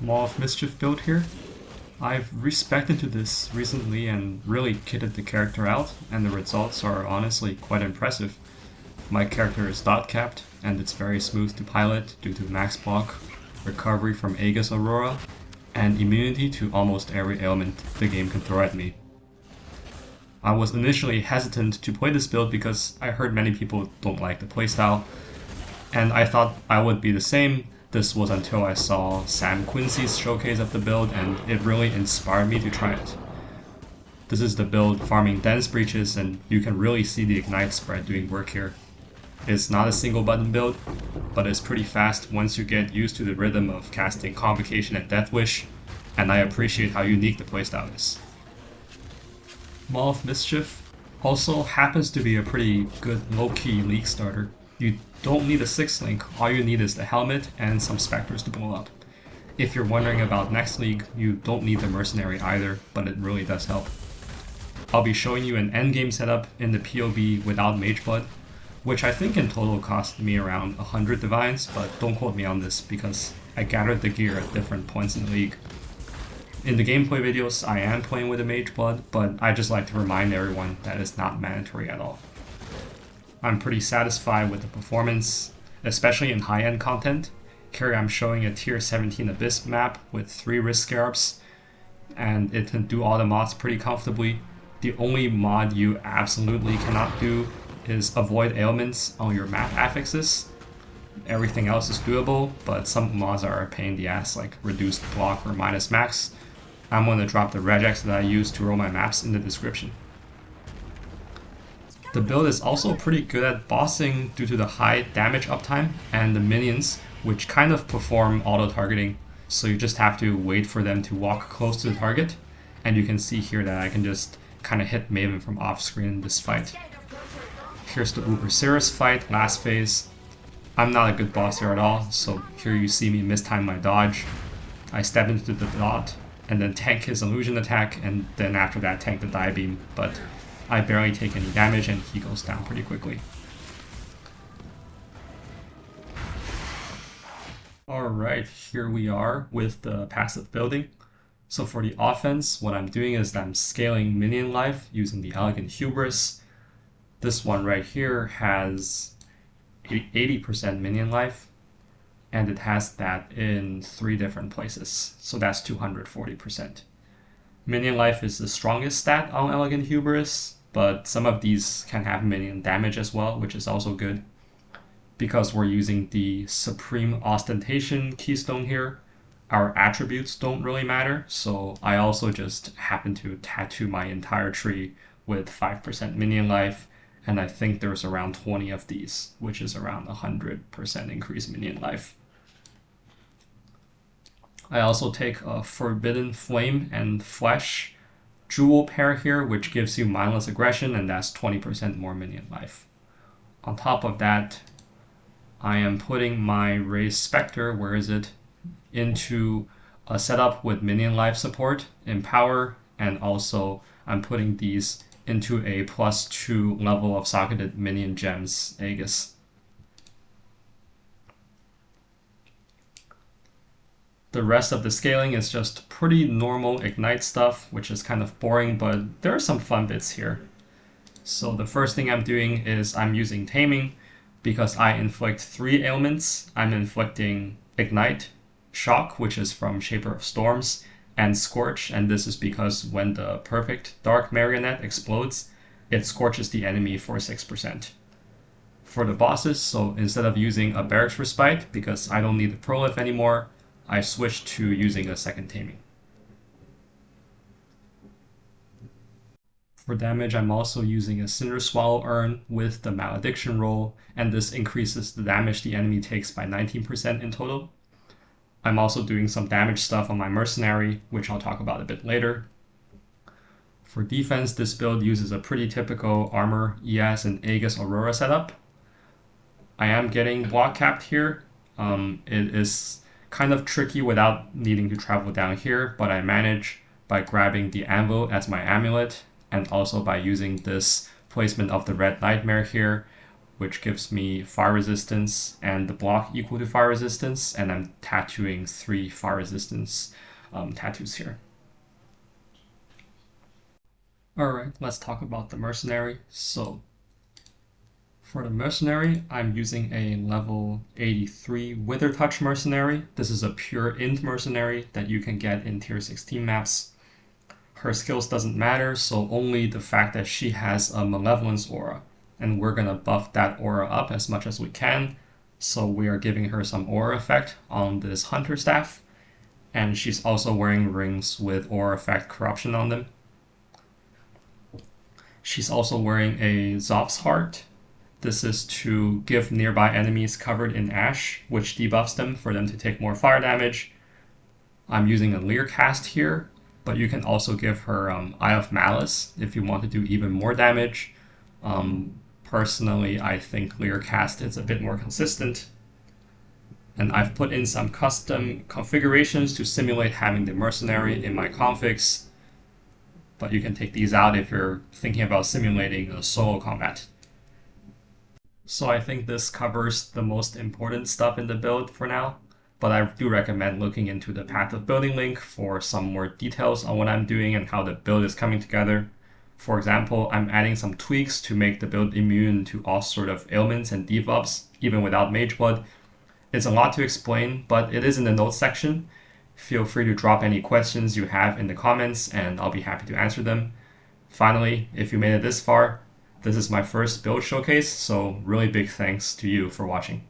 Maw of Mischief build here. I've respec'd into this recently and really kitted the character out, and the results are honestly quite impressive. My character is dot capped, and it's very smooth to pilot due to max block, recovery from Aegis Aurora, and immunity to almost every ailment the game can throw at me. I was initially hesitant to play this build because I heard many people don't like the playstyle, and I thought I would be the same. This was until I saw Sam Quincy's showcase of the build, and it really inspired me to try it. This is the build farming dense breaches, and you can really see the ignite spread doing work here. It's not a single button build, but it's pretty fast once you get used to the rhythm of casting Convocation and Death Wish, and I appreciate how unique the playstyle is. Maw of Mischief also happens to be a pretty good low-key league starter. You don't need a 6th link, all you need is the helmet and some specters to blow up. If you're wondering about next league, you don't need the Mercenary either, but it really does help. I'll be showing you an endgame setup in the PoB without Mage Blood, which I think in total cost me around 100 divines, but don't quote me on this because I gathered the gear at different points in the league. In the gameplay videos, I am playing with a Mage Blood, but I just like to remind everyone that it's not mandatory at all. I'm pretty satisfied with the performance, especially in high-end content. Here I'm showing a tier 17 Abyss map with 3 wrist scarabs, and it can do all the mods pretty comfortably. The only mod you absolutely cannot do is avoid ailments on your map affixes. Everything else is doable, but some mods are a pain in the ass, like reduced block or minus max. I'm going to drop the Regex that I use to roll my maps in the description. The build is also pretty good at bossing due to the high damage uptime and the minions, which kind of perform auto-targeting, so you just have to wait for them to walk close to the target, and you can see here that I can just kind of hit Maven from off-screen in this fight. Here's the Uber Cirrus fight, last phase. I'm not a good boss here at all, so here you see me mistime my dodge. I step into the dot, and then tank his illusion attack, and then after that tank the die beam, but I barely take any damage and he goes down pretty quickly. Alright, here we are with the passive building. So for the offense, what I'm doing is I'm scaling minion life using the Elegant Hubris. This one right here has 80% minion life, and it has that in 3 different places, so that's 240%. Minion life is the strongest stat on Elegant Hubris, but some of these can have minion damage as well, which is also good. Because we're using the Supreme Ostentation keystone here, our attributes don't really matter, so I also just happen to tattoo my entire tree with 5% minion life, and I think there's around 20 of these, which is around 100% increased minion life. I also take a Forbidden Flame and Flesh jewel pair here, which gives you mindless aggression, and that's 20% more minion life. On top of that, I am putting my Raised Spectre, where is it, into a setup with minion life support in power, and also I'm putting these into a +2 level of socketed minion gems Aegis. The rest of the scaling is just pretty normal Ignite stuff, which is kind of boring, but there are some fun bits here. So the first thing I'm doing is I'm using Taming. Because I inflict 3 ailments, I'm inflicting Ignite, Shock, which is from Shaper of Storms, and Scorch, and this is because when the perfect Dark Marionette explodes, it scorches the enemy for 6%. For the bosses, so instead of using a Barracks Respite, because I don't need the Prolif anymore, I switched to using a second Taming. For damage, I'm also using a Cinder Swallow Urn with the Malediction roll, and this increases the damage the enemy takes by 19% in total. I'm also doing some damage stuff on my Mercenary, which I'll talk about a bit later. For defense, this build uses a pretty typical Armor, ES, and Aegis Aurora setup. I am getting block capped here. It is kind of tricky without needing to travel down here, but I manage by grabbing the Anvil as my amulet, and also by using this placement of the Red Nightmare here which gives me fire resistance and the block equal to fire resistance, and I'm tattooing 3 fire resistance tattoos here. Alright, let's talk about the Mercenary. So, for the Mercenary, I'm using a level 83 Wither Touch Mercenary. This is a pure Int Mercenary that you can get in tier 16 maps. Her skills doesn't matter, so only the fact that she has a Malevolence aura. And we're gonna buff that aura up as much as we can. So we are giving her some aura effect on this Hunter Staff. And she's also wearing rings with aura effect corruption on them. She's also wearing a Zop's Heart. This is to give nearby enemies covered in ash, which debuffs them for them to take more fire damage. I'm using a Leer cast here, but you can also give her Eye of Malice if you want to do even more damage. Personally, I think Leer cast is a bit more consistent. And I've put in some custom configurations to simulate having the Mercenary in my configs, but you can take these out if you're thinking about simulating a solo combat. So I think this covers the most important stuff in the build for now, but I do recommend looking into the Path of Building link for some more details on what I'm doing and how the build is coming together. For example, I'm adding some tweaks to make the build immune to all sort of ailments and debuffs, even without Mageblood. It's a lot to explain, but it is in the notes section. Feel free to drop any questions you have in the comments, and I'll be happy to answer them. Finally, if you made it this far, this is my first build showcase, so really big thanks to you for watching.